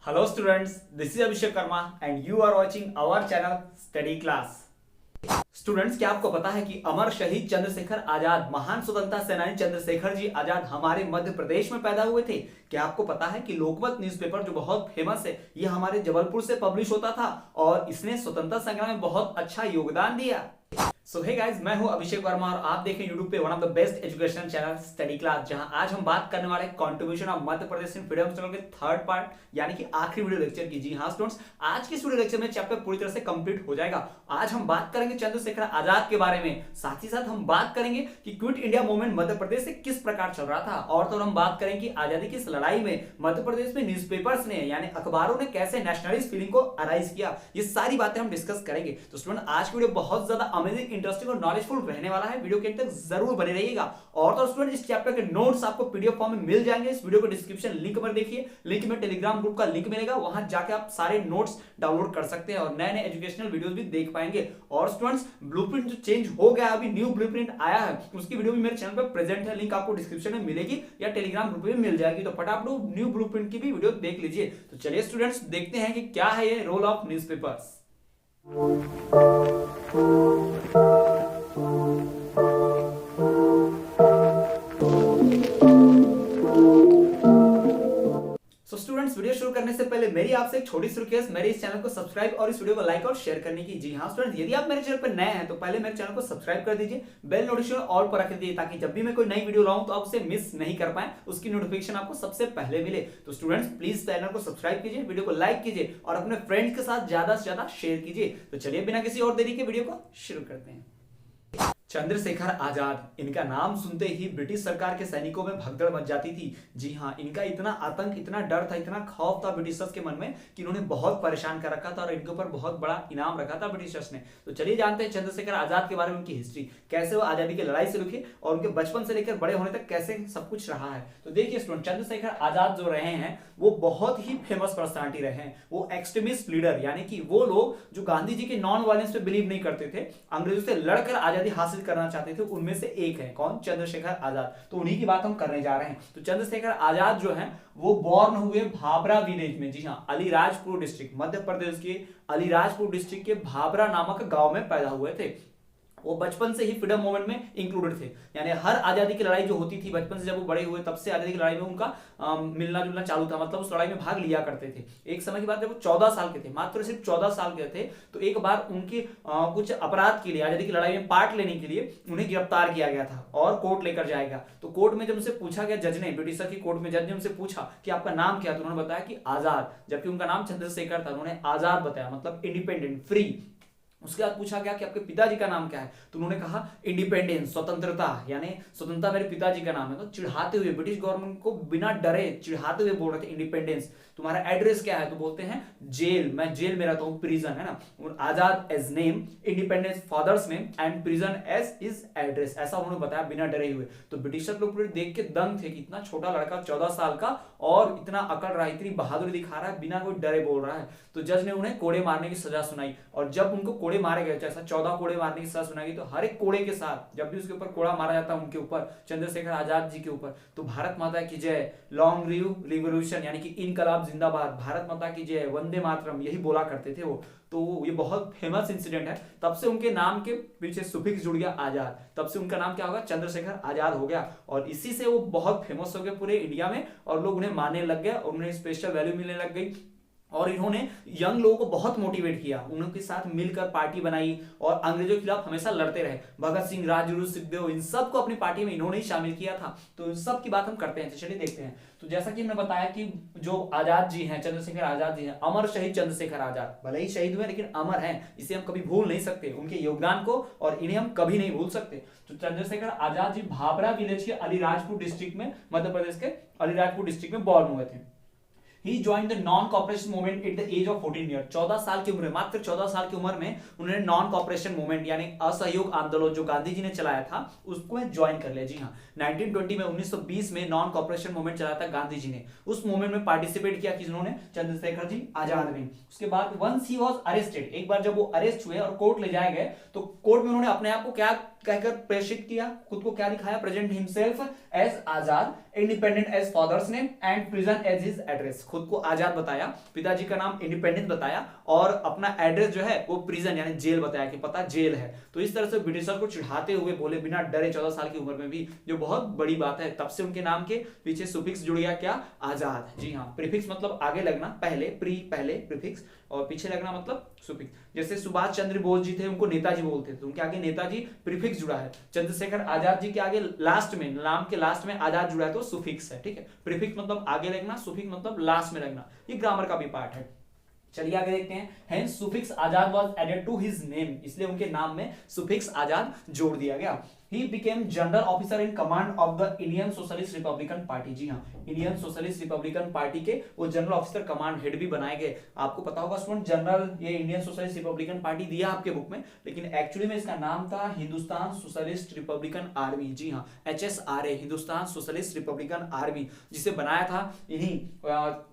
Hello students, this is Abhishek Karma and you are watching our channel Study Class. Students, क्या आपको पता है कि अमर शहीद चंद्रशेखर आजाद, महान स्वतंत्रता सेनानी चंद्रशेखर जी आजाद हमारे मध्य प्रदेश में पैदा हुए थे। क्या आपको पता है कि लोकमत न्यूज़पेपर जो बहुत फेमस है, ये हमारे जबलपुर से पब्लिश होता था और इसने स्वतंत्रता संग्राम में बहुत अच्छा योगदान दिया। सो हे गाइस, मैं हूं अभिषेक वर्मा और आप देखें यूट्यूब पे one of the best educational channel study class, जहां आज हम बात करने वाले हैं contribution of Madhya Pradesh in freedom struggle के थर्ड पार्ट यानी कि आखिरी वीडियो लेक्चर की। जी हां स्टूडेंट्स, आज के इस वीडियो लेक्चर में चैप्टर पूरी तरह से कंप्लीट हो जाएगा। आज हम बात करेंगे चंद्रशेखर आजाद के बारे में, साथ ही साथ हम बात करेंगे कि quit India movement Madhya Pradesh से किस प्रकार चल रहा था, और तो हम बात करेंगे कि आजादी की इस लड़ाई में मध्य प्रदेश में न्यूज़पेपर्स ने यानी अखबारों ने कैसे नेशनलिस्ट फीलिंग को अराइज किया। ये सारी बातें हम डिस्कस करेंगे। तो स्टूडेंट, आज की वीडियो बहुत ज्यादा अमेजिंग, इंटरेस्टिंग और नॉलेजफुल रहने वाला है। वीडियो के अंत तक जरूर बने रहिएगा। और तो स्टूडेंट, इस चैप्टर के नोट्स आपको पीडीएफ फॉर्म में मिल जाएंगे। इस वीडियो को डिस्क्रिप्शन लिंक पर देखिए, लिंक में टेलीग्राम ग्रुप का लिंक मिलेगा, वहां जाके आप सारे नोट्स डाउनलोड कर सकते हैं और नए नए एजुकेशनल वीडियोस भी देख पाएंगे। और स्टूडेंट्स, ब्लूप्रिंट जो चेंज हो गया, अभी न्यू ब्लूप्रिंट आया है, उसकी वीडियो भी मेरे चैनल पर प्रेजेंट है। लिंक आपको डिस्क्रिप्शन में मिलेगी या टेलीग्राम ग्रुप में मिल जाएगी। तो फटाफट न्यू ब्लूप्रिंट की भी वीडियो देख लीजिए। तो चलिए स्टूडेंट्स, देखते हैं कि क्या है ये रोल ऑफ न्यूज़पेपर्स। वीडियो शुरू करने से पहले मेरी आपसे एक छोटी सी रिक्वेस्ट, मेरे इस चैनल को सब्सक्राइब और इस वीडियो को लाइक और शेयर करने की। जी हां स्टूडेंट, यदि आप मेरे चैनल पर नए हैं तो पहले मेरे चैनल को सब्सक्राइब कर दीजिए, बेल नोटिफिकेशन ऑल पर रख दीजिए, ताकि जब भी मैं कोई नई वीडियो लाऊं तो आप उसे मिस नहीं कर पाए, उसकी नोटिफिकेशन आपको सबसे पहले मिले। तो स्टूडेंट्स, प्लीज चैनल को सब्सक्राइब कीजिए, वीडियो को लाइक कीजिए और अपने फ्रेंड्स के साथ ज्यादा से ज्यादा शेयर कीजिए। तो चलिए बिना किसी और देरी के वीडियो को शुरू करते हैं। चंद्रशेखर आजाद, इनका नाम सुनते ही ब्रिटिश सरकार के सैनिकों में भगदड़ मच जाती थी। जी हां, इनका इतना आतंक, इतना डर था, इतना खौफ था ब्रिटिशर्स के मन में कि इन्होंने बहुत परेशान कर रखा था और इनके ऊपर बहुत बड़ा इनाम रखा था ब्रिटिशर्स ने। तो चलिए जानते हैं चंद्रशेखर आजाद के बारे में, उनकी हिस्ट्री, कैसे वो आजादी की लड़ाई से रुके और उनके बचपन से लेकर बड़े होने तक कैसे सब कुछ रहा है। तो देखिए स्टूडेंट, चंद्रशेखर आजाद जो रहे हैं वो बहुत ही फेमस पर्सनालिटी रहे हैं। वो एक्सट्रीमिस्ट लीडर, यानी कि वो लोग जो गांधी जी के नॉन वायलेंस पे बिलीव नहीं करते थे, अंग्रेजों से लड़कर आजादी हासिल करना चाहते थे, उनमें से एक है कौन? चंद्रशेखर आजाद। तो उन्हीं की बात हम करने जा रहे हैं। तो चंद्रशेखर आजाद जो हैं वो बॉर्न हुए भाबरा विलेज में। जी हां, अलीराजपुर डिस्ट्रिक्ट, मध्य प्रदेश के अलीराजपुर डिस्ट्रिक्ट के भाबरा नामक गांव में पैदा हुए थे। वो बचपन से ही फ्रीडम मूवमेंट में इंक्लूडेड थे, यानी हर आजादी की लड़ाई जो होती थी बचपन से, जब वो बड़े हुए तब से आजादी की लड़ाई में उनका मिलना जुलना चालू था, मतलब उस लड़ाई में भाग लिया करते थे। एक समय की बात, जब वो 14 साल के थे, मात्र सिर्फ 14 साल के थे, तो एक बार उनके कुछ अपराध के लिए, आजादी की लड़ाई में पार्ट लेने के लिए उन्हें गिरफ्तार किया गया था और कोर्ट लेकर जाएगा। तो कोर्ट में जब उनसे पूछा गया, जज ने, ब्रिटिशर की कोर्ट में जज ने उनसे पूछा कि आपका नाम क्या है, तो उन्होंने बताया कि आजाद, जबकि उनका नाम चंद्रशेखर था। उन्होंने आजाद बताया, मतलब इंडिपेंडेंट, फ्री। उसके बाद पूछा गया कि आपके पिताजी का नाम क्या है, तो उन्होंने कहा इंडिपेंडेंस, स्वतंत्रता, यानी स्वतंत्रता मेरे पिताजी का नाम है। तो चिढ़ाते हुए, ब्रिटिश गवर्नमेंट को बिना डरे चिढ़ाते हुए बोल रहे थे इंडिपेंडेंस। तुम्हारा एड्रेस क्या है, तो बोलते हैं जेल, मैं जेल में रहता हूँ, प्रिजन, है ना। Azad as name, independence father's name and prison as is address, ऐसा उन्होंने बताया बिना डरे हुए। तो ब्रिटिशर लोग पूरे देख के दंग थे कि इतना छोटा लड़का 14 साल का और इतना अकड़ रहा है, इतनी बहादुरी दिखा रहा है, बिना कोई डरे बोल रहा है। तो जज ने उन्हें कोड़े मारने की सजा सुनाई, और जब उनको कोड़े मारे गए, जैसा 14 कोड़े मारने की सजा सुनाई, तो हर एक कोड़े के साथ जब भी उसके ऊपर कोड़ा मारा जाता है, उनके ऊपर, चंद्रशेखर आजाद जी के ऊपर, तो भारत माता की जय, लॉन्ग लिव रिवॉल्यूशन, यानी कि इनकलाब जिंदाबाद, भारत माता की जय, वंदे मातरम, यही बोला करते थे वो। तो ये बहुत फेमस इंसिडेंट है। तब से उनके नाम के पीछे सुफिक्स जुड़ गया आजाद, तब से उनका नाम क्या होगा? चंद्रशेखर आजाद हो गया। और इसी से वो बहुत फेमस हो गए पूरे इंडिया में, और लोग उन्हें मानने लग गए और उन्हें स्पेशल वैल्यू मिलने लग गई। और इन्होंने यंग लोगों को बहुत मोटिवेट किया, उनके साथ मिलकर पार्टी बनाई और अंग्रेजों के खिलाफ हमेशा लड़ते रहे। भगत सिंह, राजगुरु, सुखदेव, इन सबको अपनी पार्टी में इन्होंने ही शामिल किया था। तो इन सब की बात हम करते हैं, चलिए देखते हैं। तो जैसा कि हमने बताया कि जो आजाद जी हैं, चंद्रशेखर आजाद जी हैं, अमर शहीद चंद्रशेखर आजाद, भले ही शहीद हुए लेकिन अमर हैं, इसे हम कभी भूल नहीं सकते, उनके योगदान को, और इन्हें हम कभी नहीं भूल सकते। तो चंद्रशेखर आजाद जी भाबरा विलेज के अलीराजपुर डिस्ट्रिक्ट में, मध्य प्रदेश के अलीराजपुर डिस्ट्रिक्ट में बॉर्न हुए थे। He joined the non-cooperation movement at the age of 14 years. 14 साल की उम्र, मात्र 14 साल की उम्र में उन्होंने नॉन कॉपरेशन मूवमेंट यानी असहयोग आंदोलन जो गांधी जी ने चलाया था उसको ज्वाइन कर लिया। जी हाँ, 1920 में 1920 में नॉन कॉपरेशन मूवमेंट चलाया था गांधी जी ने, उस मूवमेंट में पार्टिसिपेट किया किन्होंने? चंद्रशेखर जी आजाद ने। उसके बाद वंस ही वाज अरेस्टेड, एक बार जब वो अरेस्ट हुए और कोर्ट ले जाए गए तो कोर्ट में उन्होंने अपने आप को क्या कहकर प्रेषित किया, खुद को क्या दिखाया, present himself as Azad, independent as father's name and prison as his address. खुद को आजाद बताया, पिताजी का नाम इंडिपेंडेंट बताया और अपना एड्रेस जो है वो प्रिजन यानी जेल बताया कि पता जेल है। तो इस तरह से ब्रिटिशर को चिढ़ाते हुए बोले बिना डरे 14 साल की उम्र में भी, जो बहुत बड़ी बात है। तब से उनके नाम के पीछे सुफिक्स जुड़ गया, क्या, आजाद। जी हाँ, प्रीफिक्स मतलब आगे लगना, पहले पहले प्रीफिक्स और पीछे लगना मतलब सुफिक्स। जैसे सुभाष चंद्र बोस जी थे, उनको नेताजी बोलते थे, तो उनके आगे नेताजी प्रीफिक्स जुड़ा है। चंद्रशेखर आजाद जी के आगे लास्ट में, नाम के लास्ट में आजाद जुड़ा है तो सुफिक्स है। ठीक है, प्रीफिक्स मतलब आगे लगना, सुफिक्स मतलब लास्ट में लगना। ये ग्रामर का भी पार्ट है। चलिए आगे देखते हैं। Hence suffix Azad was added to his name, इसलिए उनके नाम में सुफिक्स आजाद जोड़ दिया गया। He became general officer in command of the Indian Socialist Republican Party. जी हाँ, इंडियन सोशलिस्ट रिपब्लिकन पार्टी के वो जनरल ऑफिसर कमांड हेड भी बनाए गए। आपको पता होगा स्टूडेंट, जनरल ये इंडियन सोशलिस्ट रिपब्लिकन पार्टी दिया आपके बुक में, लेकिन एक्चुअली में इसका नाम था हिंदुस्तान सोशलिस्ट रिपब्लिकन आर्मी। जी हाँ, HSRA, Hindustan socialist Republican army, जिसे बनाया था इन्हीं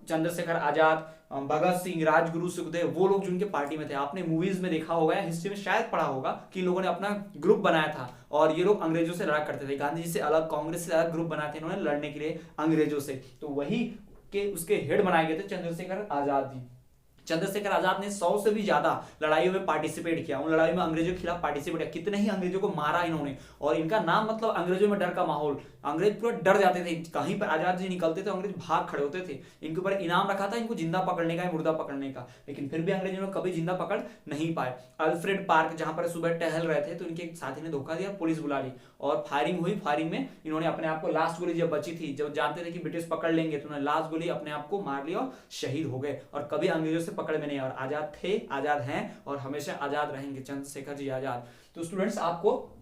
चंद्रशेखर आजाद, भगत सिंह, राजगुरु, सुखदेव, वो लोग जिनके पार्टी में थे। आपने मूवीज में देखा होगा, हिस्ट्री में शायद पढ़ा होगा कि लोगों ने अपना ग्रुप बनाया था और ये लोग अंग्रेजों से लड़ा करते थे। गांधी जी से अलग, कांग्रेस से अलग ग्रुप बनाए थे इन्होंने लड़ने के लिए अंग्रेजों से। तो वही के उसके हेड बनाए गए थे चंद्रशेखर आजाद जी। चंद्रशेखर आजाद ने 100 से भी ज्यादा लड़ाइयों में पार्टिसिपेट किया, उन लड़ाई में अंग्रेजों के खिलाफ पार्टिसिपेट किया। कितने ही अंग्रेजों को मारा इन्होंने, और इनका नाम मतलब अंग्रेजों में डर का माहौल, अंग्रेज पूरा डर जाते थे। कहीं पर आजाद जी निकलते थे अंग्रेज भाग खड़े होते थे। इनके ऊपर इनाम रखा था इनको जिंदा पकड़ने का, मुर्दा पकड़ने का, लेकिन फिर भी अंग्रेजों ने कभी जिंदा पकड़ नहीं पाए। अल्फ्रेड पार्क, जहां पर सुबह टहल रहे थे तो इनके साथी ने धोखा दिया, पुलिस बुला ली और फायरिंग हुई। फायरिंग में इन्होंने अपने आप को, लास्ट गोली जब बची थी, जब जानते थे कि ब्रिटिश पकड़ लेंगे, तो उन्होंने लास्ट गोली अपने आप को मार लिया और शहीद हो गए। और कभी अंग्रेजों से पकड़ में नहीं, और आजाद थे, आजाद हैं और हमेशा आजाद रहेंगे चंद्रशेखर जी आजाद। तो स्टूडेंट्स, आपको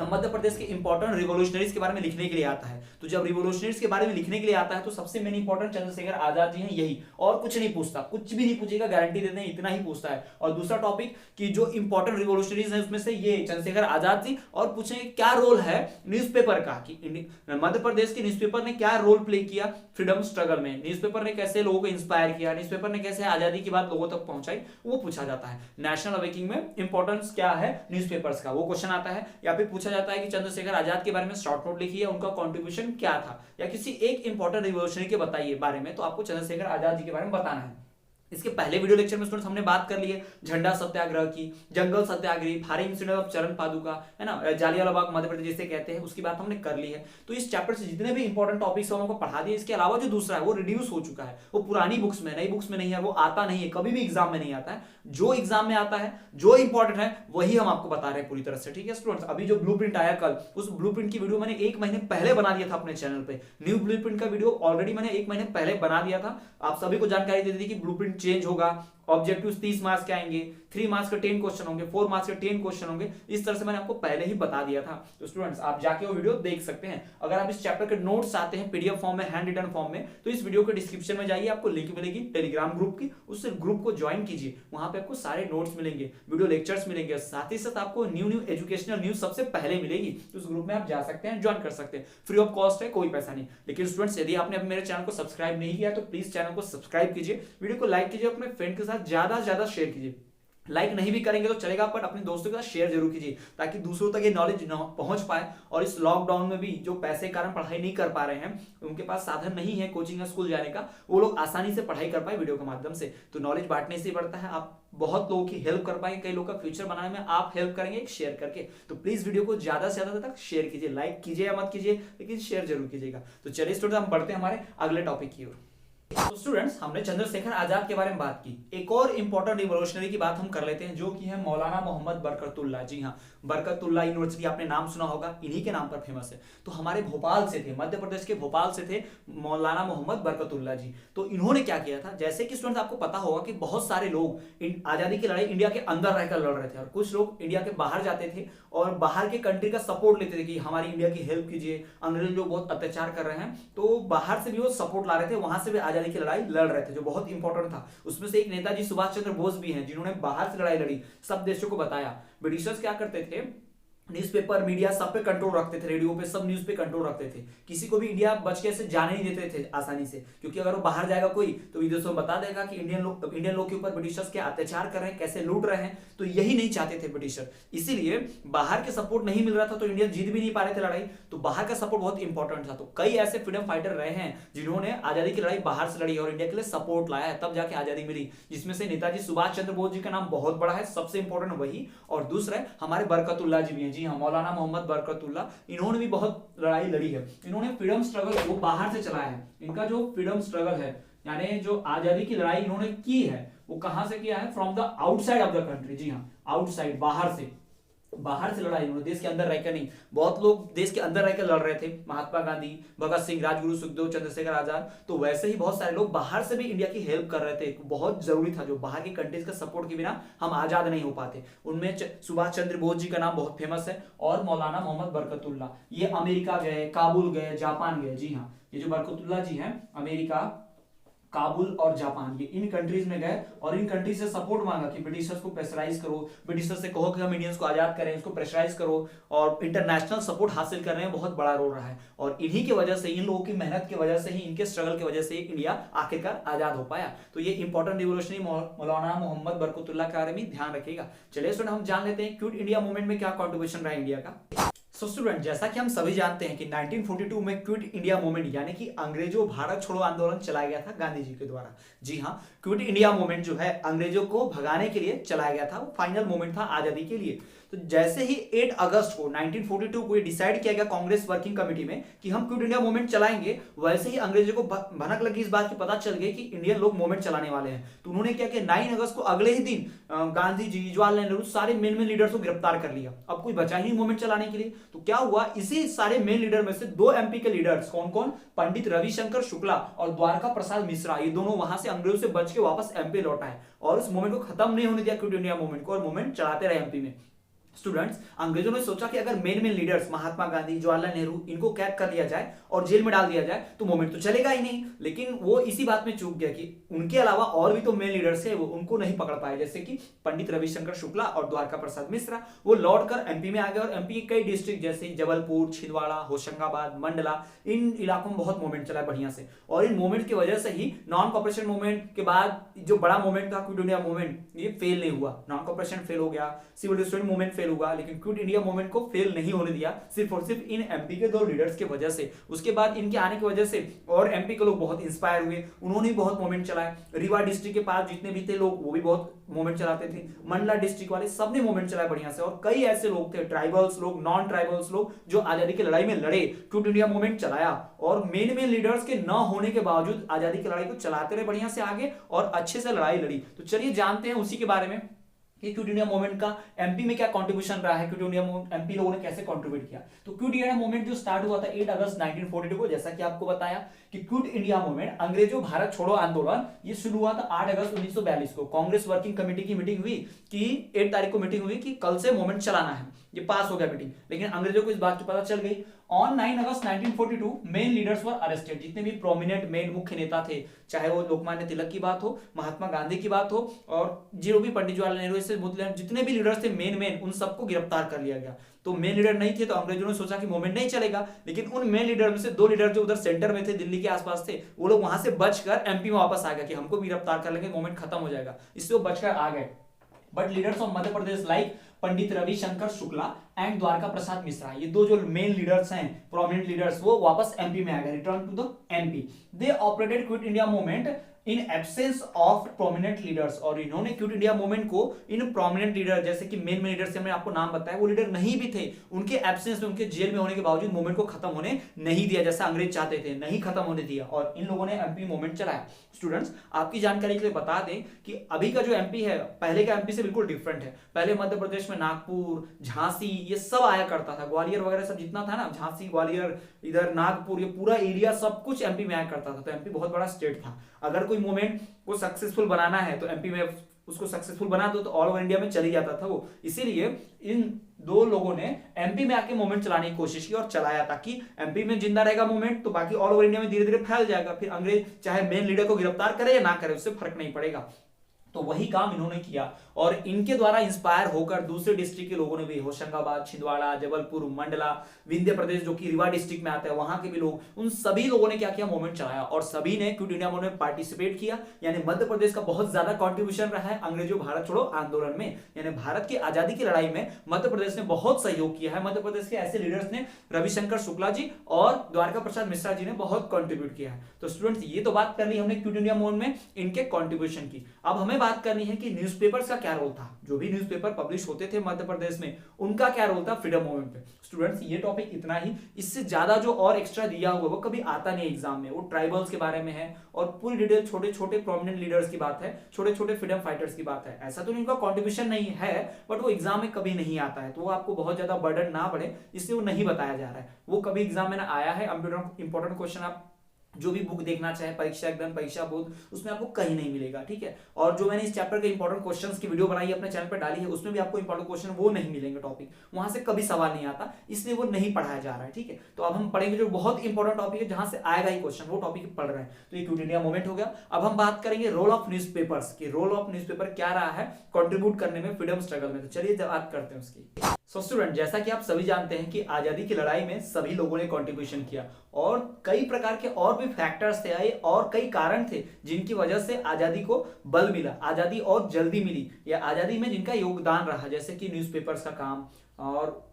मध्य प्रदेश के इंपॉर्टेंट रिवोल्यूशनरीज के बारे में लिखने के लिए आता है, तो जब रिवोल्यूशनरीज के बारे में लिखने के लिए आता है तो सबसे मेन इंपॉर्टेंट चंद्रशेखर आजाद जी हैं, यही, और कुछ नहीं पूछता, कुछ भी नहीं पूछेगा, गारंटी देते हैं, इतना ही पूछता है। और दूसरा टॉपिक कि जो इंपॉर्टेंट रिवोल्यूशनरीज हैं उसमें से ये चंद्रशेखर आजाद जी, और पूछेंगे क्या रोल है न्यूज़पेपर का, कि मध्य प्रदेश के न्यूज़पेपर ने क्या रोल प्ले किया फ्रीडम स्ट्रगल में, न्यूज़पेपर ने कैसे लोगों को इंस्पायर किया, न्यूज़पेपर ने कैसे आजादी की बात लोगों तक पहुंचाई, वो पूछा जाता है। नेशनल अवेकिंग में इंपॉर्टेंस क्या है न्यूज़पेपर्स का, वो क्वेश्चन आता है। या फिर पूछा जाता है कि चंद्रशेखर आजाद के बारे में शॉर्ट नोट लिखिए, उनका कंट्रीब्यूशन क्या था, या किसी एक इंपॉर्टेंट रिवोल्यूशनरी के बताइए बारे में, तो आपको चंद्रशेखर आजाद जी के बारे में बताना है। इसके पहले वीडियो लेक्चर में स्टूडेंट्स हमने बात कर ली है झंडा सत्याग्रह की, जंगल सत्याग्रह, फायरिंग इंसिडेंट ऑफ चरण पादुका, है ना, जालियांवाला बाग मध्य प्रदेश जिसे कहते हैं, उसकी बात हमने कर ली है। तो इस चैप्टर से जितने भी इंपॉर्टेंट टॉपिक्स हम आपको पढ़ा दिए। इसके अलावा जो दूसरा है वो रिड्यूस हो चुका है, वो पुरानी बुक्स में, नई बुक्स में नहीं है, वो आता नहीं है, कभी भी एग्जाम में नहीं आता है। जो एग्जाम में आता है, जो इंपॉर्टेंट है, वही हम आपको बता रहे हैं पूरी तरह से। ठीक है स्टूडेंट्स, अभी जो ब्लूप्रिंट आया कल, उस ब्लूप्रिंट की वीडियो मैंने 1 महीने पहले बना दिया था अपने चैनल पे। न्यू ब्लूप्रिंट का वीडियो ऑलरेडी मैंने 1 महीने पहले बना दिया था। आप सभी को जानकारी दे दी थी कि ब्लूप्रिंट चेंज होगा, ऑब्जेक्टिव्स 30 मार्क्स के आएंगे, 3 मार्क्स के 10 क्वेश्चन होंगे, 4 मार्क्स के 10 क्वेश्चन होंगे। इस तरह से मैंने आपको पहले ही बता दिया था। तो स्टूडेंट्स, आप जाके वो वीडियो देख सकते हैं। अगर आप इस चैप्टर के नोट्स चाहते हैं पीडीएफ फॉर्म में, हैंड रिटन फॉर्म में, तो इस वीडियो के डिस्क्रिप्शन में जाइए, आपको लिंक मिलेगी टेलीग्राम ग्रुप की, उस ग्रुप को ज्वाइन कीजिए। वहां पे आपको सारे नोट्स मिलेंगे, वीडियो लेक्चर्स मिलेंगे, साथ ही साथ आपको न्यू एजुकेशनल न्यूज सबसे पहले मिलेगी। तो उस ग्रुप में आप जा सकते हैं, ज्वाइन कर सकते हैं, फ्री ऑफ कॉस्ट है, कोई पैसा नहीं। लेकिन स्टूडेंट्स, यदि आपने अभी मेरे चैनल को सब्सक्राइब नहीं किया तो प्लीज चैनल को सब्सक्राइब कीजिए, वीडियो को लाइक कीजिए, अपने फ्रेंड के साथ ज्यादा से ज्यादा शेयर कीजिए। लाइक नहीं भी करेंगे तो चलेगा, पर अपने दोस्तों के साथ शेयर जरूर कीजिए, ताकि दूसरों तक ये नॉलेज पहुंच पाए। और इस लॉकडाउन में भी जो पैसे के कारण पढ़ाई नहीं कर पा रहे हैं, उनके पास साधन नहीं है कोचिंग या स्कूल जाने का, वो लोग आसानी से पढ़ाई कर पाए वीडियो के माध्यम से। तो नॉलेज बांटने से बढ़ता है, आप बहुत लोगों की हेल्प कर पाएंगे, कई लोग का फ्यूचर बनाने में आप हेल्प करेंगे एक शेयर करके। तो प्लीज वीडियो को ज्यादा से ज्यादा तक शेयर कीजिए, लाइक कीजिए या मत कीजिए, लेकिन शेयर जरूर कीजिएगा। तो चलिए स्टूडेंट्स, हम बढ़ते हैं हमारे अगले टॉपिक की ओर। तो स्टूडेंट्स, हमने चंद्रशेखर आजाद के बारे में बात की, एक और इंपॉर्टेंट रिवोल्यूशनरी की बात हम कर लेते हैं, जो कि है मौलाना मोहम्मद बरकतुल्लाह। जी हाँ, बरकतुल्लाह यूनिवर्सिटी आपने नाम सुना होगा, इन्हीं के नाम पर फेमस है। तो हमारे भोपाल से थे, मध्य प्रदेश के भोपाल से थे मौलाना मोहम्मद बरकतुल्लाह जी। तो इन्होंने क्या किया था, जैसे कि स्टूडेंट्स आपको पता होगा कि बहुत सारे लोग आजादी की लड़ाई इंडिया के अंदर रहकर लड़ रहे थे, और कुछ लोग इंडिया के बाहर जाते थे और बाहर के कंट्री का सपोर्ट लेते थे कि हमारी इंडिया की हेल्प कीजिए, अंग्रेज लोग बहुत अत्याचार कर रहे हैं। तो बाहर से भी वो सपोर्ट ला रहे थे, वहां से भी आजादी की लड़ाई लड़ रहे थे, जो बहुत इंपॉर्टेंट था। उसमें से एक नेताजी सुभाष चंद्र बोस भी हैं, जिन्होंने बाहर से लड़ाई लड़ी, सब देशों को बताया। ब्रिटिशर्स क्या करते थे, न्यूज़पेपर मीडिया सब पे कंट्रोल रखते थे, रेडियो पे सब न्यूज़ पे कंट्रोल रखते थे, किसी को भी इंडिया बच के से जाने नहीं देते थे आसानी से, क्योंकि अगर वो बाहर जाएगा कोई तो विदेशों में बता देगा कि इंडियन लोग के ऊपर ब्रिटिशर्स के अत्याचार कर रहे हैं, कैसे लूट रहे हैं। तो यही नहीं चाहते थे ब्रिटिशर, इसीलिए बाहर के सपोर्ट नहीं मिल रहा था तो इंडिया जीत भी नहीं पा रहे थे लड़ाई। तो बाहर का सपोर्ट बहुत इंपॉर्टेंट था। तो कई ऐसे फ्रीडम फाइटर रहे हैं जिन्होंने आजादी की लड़ाई बाहर से लड़ी और इंडिया के लिए सपोर्ट लाया है, तब जाके आजादी मिली, जिसमें से नेताजी सुभाष चंद्र बोस जी का नाम बहुत बड़ा है, सबसे इंपॉर्टेंट वही। और दूसरा हमारे बरकतुल्लाह जी भी हैं, जी हाँ, मौलाना मोहम्मद बरकतुल्लाह, इन्होंने भी बहुत लड़ाई लड़ी है। इन्होंने फ्रीडम स्ट्रगल को बाहर से चलाया है। इनका जो फ्रीडम स्ट्रगल है, यानी जो आजादी की लड़ाई इन्होंने की है, वो कहां से किया है? From the outside of the country. जी हाँ, आउटसाइड, बाहर से लड़ाई उन्होंने, देश के अंदर रहकर नहीं। बहुत लोग देश के अंदर रहकर लड़ रहे थे, महात्मा गांधी, भगत सिंह, राजगुरु, सुखदेव, चंद्रशेखर आजाद। तो वैसे ही बहुत सारे लोग बाहर से भी इंडिया की हेल्प कर रहे थे। बहुत जरूरी था, जो बाहर की कंट्रीज का सपोर्ट के बिना हम आजाद नहीं हो पाते। उनमें सुभाष चंद्र बोस जी का नाम बहुत फेमस है, और मौलाना मोहम्मद बरकतुल्लाह। ये अमेरिका गए, काबुल गए, जापान गए। जी हाँ, ये जो बरकतुल्लाह जी हैं, अमेरिका, काबुल और जापान, ये इन कंट्रीज में गए और इन कंट्रीज से सपोर्ट मांगा कि ब्रिटिशर्स को प्रेशराइज करो, ब्रिटिशर्स से कहो कि हम इंडियंस को आजाद करें, इसको प्रेशराइज करो। और इंटरनेशनल सपोर्ट हासिल करने में बहुत बड़ा रोल रहा है। और इन्हीं की वजह से, इन लोगों की मेहनत की वजह से ही, इनके स्ट्रगल की वजह से इंडिया आखिरकार आजाद हो पाया। तो ये इंपॉर्टेंट रिवोल्यूशनरी मौलाना मोहम्मद बरकतुल्लाह के बारे में ध्यान रखिएगा। चलिए स्टूडेंट, हम जान लेते हैं क्विट इंडिया मूवमेंट में क्या कॉन्ट्रीब्यूशन रहा इंडिया का। सो स्टूडेंट, जैसा कि हम सभी जानते हैं कि 1942 में क्विट इंडिया मूवमेंट, यानी कि अंग्रेजों भारत छोड़ो आंदोलन चलाया गया था गांधी जी के द्वारा। जी हाँ, क्विट इंडिया मूवमेंट जो है अंग्रेजों को भगाने के लिए चलाया गया था, वो फाइनल मूवमेंट था आजादी के लिए। तो जैसे ही 8 अगस्त को 1942 को ये डिसाइड किया गया कांग्रेस वर्किंग कमेटी में कि हम क्विट इंडिया मूवमेंट चलाएंगे, वैसे ही अंग्रेजों को भनक लगी, इस बात की पता चल गई कि इंडियन लोग मूवमेंट चलाने वाले हैं। तो उन्होंने क्या किया, 9 अगस्त को अगले ही दिन गांधी जी, जवाहरलाल नेहरू, सारे मेन लीडर्स को गिरफ्तार कर लिया। अब कोई बचा ही नहीं मूवमेंट चलाने के लिए। तो क्या हुआ, इसी सारे मेन लीडर में से 2 एमपी के लीडर्स, कौन कौन? पंडित रविशंकर शुक्ला और द्वारका प्रसाद मिश्रा, ये दोनों वहां से अंग्रेजों से बच के वापस एमपी लौट आए और उस मूवमेंट को खत्म नहीं होने दिया, क्विट इंडिया मूवमेंट को, और मूवमेंट चलाते रहे एमपी में। स्टूडेंट्स, अंग्रेजों ने सोचा कि अगर मेन लीडर्स महात्मा गांधी, जवाहरलाल नेहरू, इनको कैद कर लिया जाए और जेल में डाल दिया जाए तो मूवमेंट तो चलेगा ही नहीं। लेकिन वो इसी बात में चूक गया कि उनके अलावा और भी तो मेन लीडर्स है, वो उनको नहीं पकड़ पाए, जैसे कि पंडित रविशंकर शुक्ला और द्वारका प्रसाद मिश्रा। वो लौटकर एमपी में आ गए और एमपी के कई डिस्ट्रिक्ट जैसे जबलपुर, छिंदवाड़ा, होशंगाबाद, मंडला, इन इलाकों में बहुत मूवमेंट चला बढ़िया से। और इन मूवमेंट की वजह से ही नॉन कॉपरेशन मूवमेंट के बाद जो बड़ा मूवमेंट था क्विट इंडिया मूवमेंट, ये फेल नहीं हुआ। नॉन कॉपरेशन फेल हो गया, सिविल डिसोबीडियंस मूवमेंट फेल हुआ, लेकिन क्विट इंडिया मूवमेंट को फेल नहीं होने दिया, सिर्फ और सिर्फ इन एमपी के 2 लीडर्स की वजह से। उसके बाद इनके आने की वजह से और एमपी के लोग बहुत इंस्पायर हुए, उन्होंने बहुत मूवमेंट चलाए। रीवा डिस्ट्रिक्ट के पास जितने भी थे लोग, वो भी बहुत मूवमेंट चलाते थे। मंडला डिस्ट्रिक्ट वाले सबने मूवमेंट चलाया बढ़िया से। और कई ऐसे लोग थे, ट्राइबल्स लोग, नॉन ट्राइबल्स लोग, जो आजादी की लड़ाई में लड़े, क्विट इंडिया मूवमेंट चलाया। और मेन लीडर्स के न होने के बावजूद आजादी की लड़ाई को चलाते रहे बढ़िया से आगे और अच्छे से लड़ाई लड़ी। तो चलिए जानते हैं उसी के बारे में कि क्विट इंडिया मूवमेंट का एमपी में क्या कंट्रीब्यूशन रहा है, क्विट इंडिया एमपी लोगों ने कैसे कंट्रीब्यूट किया। तो क्विट इंडिया मूवमेंट जो स्टार्ट हुआ था 8 अगस्त 1942 को, जैसा कि आपको बताया कि क्विट इंडिया मूवमेंट, अंग्रेजों भारत छोड़ो आंदोलन, ये शुरू हुआ था 8 अगस्त 1942 को। कांग्रेस वर्किंग कमेटी की मीटिंग हुई कि 8 तारीख को मीटिंग हुई कि कल से मूवमेंट चलाना है, ये पास हो गया मीटिंग। लेकिन अंग्रेजों को इस बात की पता चल गई। On 9 August 1942 main leaders were arrested, जितने भी प्रोमिनेंट मेन मुख्य नेता थे, चाहे वो लोकमान्य तिलक की बात हो, महात्मा गांधी की बात हो, और जो भी पंडित जवाहरलाल नेहरू से जितने भी लीडर्स थे मेन, उन सबको गिरफ्तार कर लिया गया। तो मेन लीडर नहीं थे, तो अंग्रेजों ने सोचा कि मूवमेंट नहीं चलेगा। लेकिन उन मेन लीडर में से 2 लीडर जो उधर सेंटर में थे, दिल्ली के आसपास थे, वो लोग वहां से बचकर एमपी में वापस आ गए कि हमको भी गिरफ्तार कर लेंगे, मूवमेंट खत्म हो जाएगा, इससे वो बचकर आ गए। But leaders of Madhya Pradesh like Pandit Ravishankar Shukla and Dwarka Prasad Mishra, ये 2 जो मेन लीडर्स हैं, प्रोमिनेंट लीडर्स, वो वापस एमपी में आ गए, return to the MP. They operated quit India movement in absence of prominent leaders, और इन्होंने क्विट इंडिया मूवमेंट को इन प्रोमिनेंट लीडर, जैसे कि मेन लीडर्स हमने आपको नाम बताया, वो लीडर नहीं भी थे, उनके एब्सेंस में, उनके जेल में होने के बावजूद मूवमेंट को खत्म होने नहीं दिया, जैसा अंग्रेज चाहते थे, नहीं खत्म होने दिया, और इन लोगों ने एमपी मूवमेंट चलाया। स्टूडेंट्स, आपकी जानकारी के लिए बता दें कि अभी का जो एमपी है पहले का एमपी से बिल्कुल डिफरेंट है। पहले मध्य प्रदेश में नागपुर, झांसी, ये सब आया करता था, ग्वालियर वगैरह सब जितना था ना, झांसी, ग्वालियर, इधर नागपुर, ये पूरा एरिया सब कुछ एमपी में आया करता था। तो एमपी बहुत बड़ा स्टेट था। अगर कोई मूवमेंट को सक्सेसफुल बनाना है तो एमपी में उसको सक्सेसफुल बना दो, तो ऑल ओवर इंडिया में चली जाता था वो। इसीलिए इन 2 लोगों ने एमपी में आके मूवमेंट चलाने की कोशिश की और चलाया, ताकि एमपी में जिंदा रहेगा मूवमेंट तो बाकी ऑल ओवर इंडिया में धीरे धीरे फैल जाएगा। फिर अंग्रेज चाहे मेन लीडर को गिरफ्तार करे या ना करे, उससे फर्क नहीं पड़ेगा। तो वही काम इन्होंने किया और इनके द्वारा इंस्पायर होकर दूसरे डिस्ट्रिक्ट के लोगों ने भी, होशंगाबाद, छिंदवाड़ा, जबलपुर, मंडला, विंध्य प्रदेश जो कि रीवा डिस्ट्रिक्ट में आता है, वहां के भी लोग, उन सभी लोगों ने क्या किया, मूवमेंट चलाया और सभी ने क्विट इंडिया मूवमेंट में पार्टिसिपेट किया। यानी मध्य प्रदेश का बहुत ज्यादा कॉन्ट्रीब्यूशन रहा है अंग्रेजों भारत छोड़ो आंदोलन में। यानी भारत की आजादी की लड़ाई में मध्य प्रदेश ने बहुत सहयोग किया है। मध्य प्रदेश के ऐसे लीडर्स ने रविशंकर शुक्ला जी और द्वारका प्रसाद मिश्रा जी ने बहुत कंट्रीब्यूट किया है। तो स्टूडेंट्स ये तो बात कर ली हमने क्विट इंडिया मूवमेंट में इनके कंट्रीब्यूशन की। अब हमें बात करनी है कि न्यूज़पेपर्स का क्या रोल था। जो भी न्यूज़पेपर पब्लिश होते थे मध्य प्रदेश में, उनका क्या रोल था फ्रीडम मूवमेंट पे। स्टूडेंट्स ये टॉपिक इतना ही, इससे ज्यादा जो और एक्स्ट्रा दिया हुआ वो कभी आता नहीं एग्जाम में। वो ट्राइबल्स के बारे में है और पूरी डिटेल छोटे छोटे प्रोमिनेंट लीडर्स की बात है, छोटे छोटे फ्रीडम फाइटर्स की बात है। ऐसा तो इनका कंट्रीब्यूशन नहीं है, बट वो एग्जाम में कभी नहीं आता है, तो वो आपको बहुत ज्यादा बर्डन ना पड़े इसलिए वो नहीं बताया जा रहा है। वो कभी एग्जाम में ना आया है। इंपॉर्टेंट क्वेश्चन आप जो भी बुक देखना चाहे, परीक्षा एकदम, परीक्षा बोध, उसमें आपको कहीं नहीं मिलेगा, ठीक है। और जो मैंने इस चैप्टर के इंपॉर्टेंट क्वेश्चंस की वीडियो बनाई अपने चैनल पर डाली है, उसमें भी आपको इंपॉर्टेंट क्वेश्चन वो नहीं मिलेंगे, टॉपिक वहां से कभी सवाल नहीं आता, इसलिए वो नहीं पढ़ाया जा रहा है, ठीक है। तो अब हम पढ़ेंगे जो बहुत इंपॉर्टेंट टॉपिक है जहां से आएगा ही क्वेश्चन, वो टॉपिक पढ़ रहे हैं। तो ये क्विट इंडिया मूवमेंट हो गया। अब हम बात करेंगे रोल ऑफ न्यूज़पेपर्स की। रोल ऑफ न्यूज़पेपर क्या रहा है कंट्रीब्यूट करने में फ्रीडम स्ट्रगल में। तो चलिए बात करते हैं उसकी। सो स्टूडेंट, जैसा कि आप सभी जानते हैं कि आजादी की लड़ाई में सभी लोगों ने कंट्रीब्यूशन किया और कई प्रकार के और भी फैक्टर्स थे आए और कई कारण थे जिनकी वजह से आजादी को बल मिला, आजादी और जल्दी मिली, या आजादी में जिनका योगदान रहा, जैसे कि न्यूज़पेपर्स का काम, और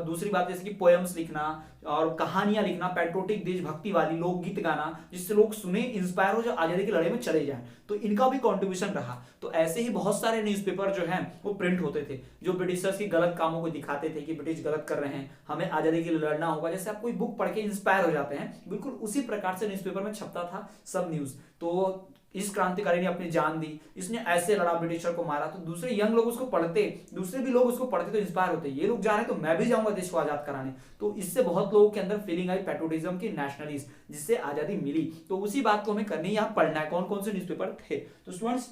दूसरी बात जैसे कि पोएम्स लिखना और कहानियां लिखना, पैट्रियोटिक देशभक्ति वाली लोकगीत गाना, जिससे लोग सुने, इंस्पायर हो, जो आजादी की लड़ाई में चले जाएं, तो इनका भी कंट्रीब्यूशन रहा। तो ऐसे ही बहुत सारे न्यूज़पेपर जो हैं वो प्रिंट होते थे जो ब्रिटिशर्स की गलत कामों को दिखाते थे कि ब्रिटिश गलत कर रहे हैं, हमें आजादी के लिए लड़ना होगा। जैसे आप कोई बुक पढ़ के इंस्पायर हो जाते हैं, बिल्कुल उसी प्रकार से न्यूज़पेपर में छपता था सब न्यूज। तो इस क्रांतिकारी ने अपनी जान दी, इसने ऐसे लड़ा, ब्रिटिशर को मारा, तो दूसरे यंग लोग उसको पढ़ते, दूसरे भी लोग उसको पढ़ते तो इंस्पायर होते, ये लोग जा रहे हैं तो मैं भी जाऊंगा देश को आजाद कराने। तो इससे बहुत लोगों के अंदर फीलिंग आई पैट्रियोटिज्म की, नेशनलिस्ट, जिससे आजादी मिली। तो उसी बात को हमें करनी है, यहाँ पढ़ना है कौन कौन से न्यूज़पेपर थे। तो students,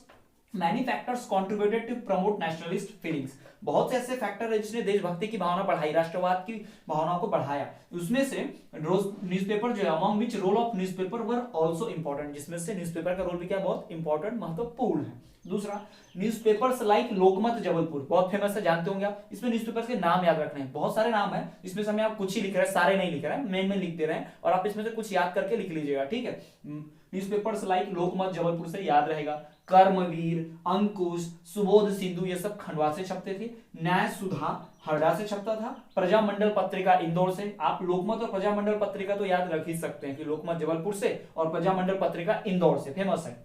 many factors contributed to promote nationalist feelings. बहुत से ऐसे फैक्टर है जिसने देशभक्ति की भावना बढ़ाई, राष्ट्रवाद की भावनाओं को बढ़ाया। उसमें से न्यूज़पेपर जो है, among which role of newspaper were also important, जिसमें से न्यूज़पेपर का रोल भी क्या बहुत इंपॉर्टेंट, महत्वपूर्ण है। दूसरा, न्यूज़पेपर्स लाइक लोकमत जबलपुर, बहुत फेमस है, जानते होंगे आप। इसमें न्यूज़पेपर्स के नाम याद रखने हैं, बहुत सारे नाम है, इसमें से हमें आप कुछ ही लिख रहे हैं, सारे नहीं लिख रहे हैं, मेन में लिख दे रहे हैं, और आप इसमें से कुछ याद करके लिख लीजिएगा, ठीक है। न्यूज़पेपर्स लाइक लोकमत जबलपुर से याद रहेगा। कर्मवीर, अंकुश, सुबोध सिंधु, ये सब खंडवा से छपते थे। न्याय सुधा हरदा से छपता था। प्रजामंडल पत्रिका इंदौर से। आप लोकमत और प्रजामंडल पत्रिका तो याद रख ही सकते हैं कि लोकमत जबलपुर से और प्रजामंडल पत्रिका इंदौर से, फेमस है।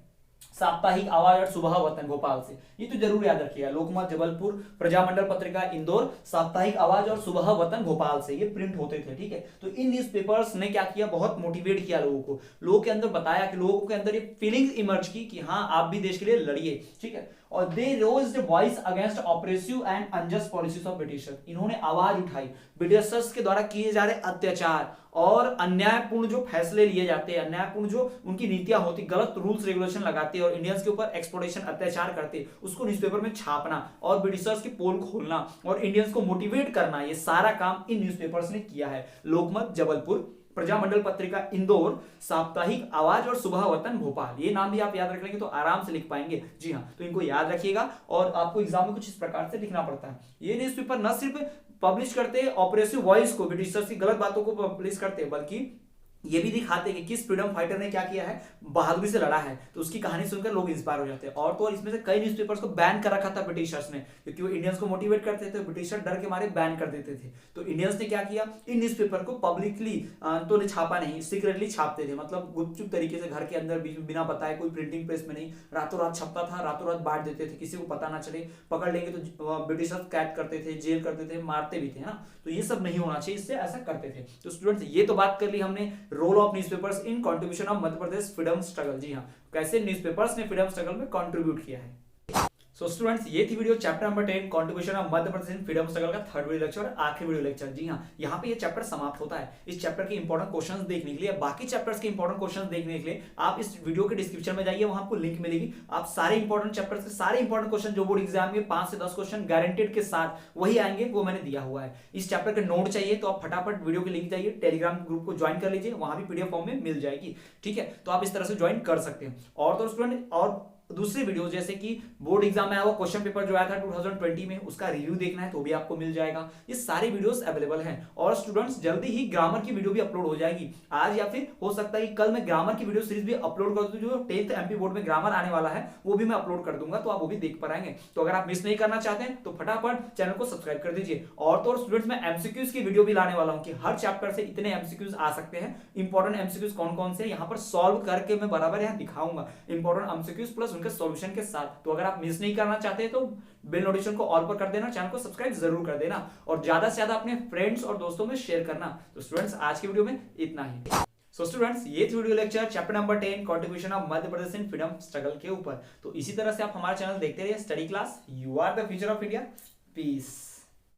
साप्ताहिक आवाज और सुबह वतन भोपाल से, ये तो जरूर याद रखिएगा। लोकमत जबलपुर, प्रजामंडल पत्रिका इंदौर, साप्ताहिक आवाज और सुबह वतन भोपाल से ये प्रिंट होते थे, ठीक है। तो इन न्यूज़पेपर्स ने क्या किया, बहुत मोटिवेट किया लोगों को, लोगों के अंदर बताया कि लोगों के अंदर ये फीलिंग्स इमर्ज की कि हाँ आप भी देश के लिए लड़िए, ठीक है। और they rose the voice against oppressive and unjust policies of Britishers, इन्होंने आवाज उठाई ब्रिटिशर्स के द्वारा किए जा रहे अत्याचार और अन्यायपूर्ण जो फैसले लिए जाते हैं, अन्यायपूर्ण जो उनकी नीतियां होती, गलत रूल्स रेगुलेशन लगाते और इंडियंस के ऊपर एक्सप्लोइटेशन, अत्याचार करते, उसको न्यूज़पेपर में छापना और ब्रिटिशर्स की पोल खोलना और इंडियंस को मोटिवेट करना, ये सारा काम इन न्यूज़पेपर्स ने किया है। लोकमत जबलपुर, प्रजामंडल पत्रिका इंदौर, साप्ताहिक आवाज और सुबह वतन भोपाल, ये नाम भी आप याद रख लेंगे तो आराम से लिख पाएंगे। जी हाँ, तो इनको याद रखिएगा और आपको एग्जाम में कुछ इस प्रकार से लिखना पड़ता है। ये न्यूज़पेपर न सिर्फ पब्लिश करते हैं ऑपरेसिव वॉइस को, ब्रिटिशर्स की गलत बातों को पब्लिश करते हैं, बल्कि ये भी दिखाते हैं कि किस फ्रीडम फाइटर ने क्या किया है, बहादुरी से लड़ा है, तो उसकी कहानी सुनकर लोग इंस्पायर हो जाते हैं। और तो और इसमें से कई न्यूज़पेपर्स को बैन कर रखा था ब्रिटिशर्स ने, क्योंकि वो इंडियंस को मोटिवेट करते थे, ब्रिटिशर डर के मारे बैन कर देते थे। तो इंडियंस ने क्या किया, इन न्यूज़पेपर को पब्लिकली तो छापा नहीं, सीक्रेटली छापते थे, मतलब गुपचुप तरीके से घर के अंदर बिना बताए, कोई प्रिंटिंग प्रेस में नहीं, रातों रात छपता था, रातों रात बांट देते थे, किसी को पता ना चले, पकड़ लेंगे तो ब्रिटिशर्स कैद करते थे, जेल करते थे, मारते भी थे ना। तो ये सब नहीं होना चाहिए, इससे ऐसा करते थे। तो स्टूडेंट्स, ये तो बात कर ली हमने role of newspapers in contribution of Madhya Pradesh freedom struggle. जी हाँ, कैसे न्यूज़पेपर्स ने फ्रीडम स्ट्रगल में कंट्रीब्यूट किया है। सो स्टूडेंट्स, ये थी video chapter number 10 contribution of Madhya Pradesh in freedom struggle का थर्ड वीडियो लेक्चर और आखिरी वीडियो लेक्चर। जी हाँ, यहाँ पे ये चैप्टर समाप्त होता है। इस चैप्टर के इंपॉर्टेंट क्वेश्चंस देखने के लिए, बाकी चैप्टर्स के इंपॉर्टेंट क्वेश्चंस देखने के लिए आप इस वीडियो के डिस्क्रिप्शन में जाइए, वहां आपको लिंक मिलेगी। आप सारे इंपॉर्टेंट चैप्टर्स के सारे इंपॉर्टेंट क्वेश्चन जो बोर्ड एग्जाम में 5 से 10 क्वेश्चन गारंटेड के साथ वही आएंगे, वो मैंने दिया हुआ है। इस चैप्टर के नोट चाहिए तो आप फटाफट वीडियो के लिंक जाइए, टेलीग्राम ग्रुप को ज्वाइन कर लीजिए, वहां भी पीडीएफ फॉर्म में मिल जाएगी, ठीक है। तो आप इस तरह से ज्वाइन कर सकते हैं। और तो स्टूडेंट, और दूसरी वीडियो जैसे कि बोर्ड एग्जाम में आया हुआ क्वेश्चन पेपर जो आया था 2020 में, उसका रिव्यू देखना है तो भी आपको मिल जाएगा। ये सारी वीडियोस अवेलेबल हैं। और स्टूडेंट्स जल्दी ही ग्रामर की वीडियो भी अपलोड हो जाएगी आज, या फिर हो सकता है कि कल मैं ग्रामर की वीडियो सीरीज भी अपलोड कर दूं। जो 10th एमपी बोर्ड में ग्रामर आने वाला है वो भी मैं अपलोड कर दूंगा, तो आप वो भी देख पाएंगे। तो अगर आप मिस नहीं करना चाहते हैं तो फटाफट चैनल को सब्सक्राइब कर दीजिए। और तो स्टूडेंट्स मैं एमसीक्यूज की वीडियो भी लाने वाला हूं कि हर चैप्टर से इतने एमसीक्यूज आ सकते हैं, इंपॉर्टेंट एमसीक्यूज कौन कौन से यहाँ पर सॉल्व करके मैं बराबर यहाँ दिखाऊंगा, इंपॉर्टेंट एमसीक्यूज प्लस उनके सॉल्यूशन के साथ। तो अगर आप मिस नहीं करना चाहते तो बेल नोटिफिकेशन को ऑल पर कर देना, चैनल को सब्सक्राइब जरूर कर देना और ज्यादा से ज्यादा अपने फ्रेंड्स और दोस्तों में शेयर करना। तो स्टूडेंट्स आज की वीडियो में इतना ही। सो स्टूडेंट्स ये थी video lecture chapter number 10 contribution of Madhya Pradesh in freedom struggle के ऊपर। तो इसी तरह से आप हमारा चैनल देखते रहिए study class. You are the future of India. Piece.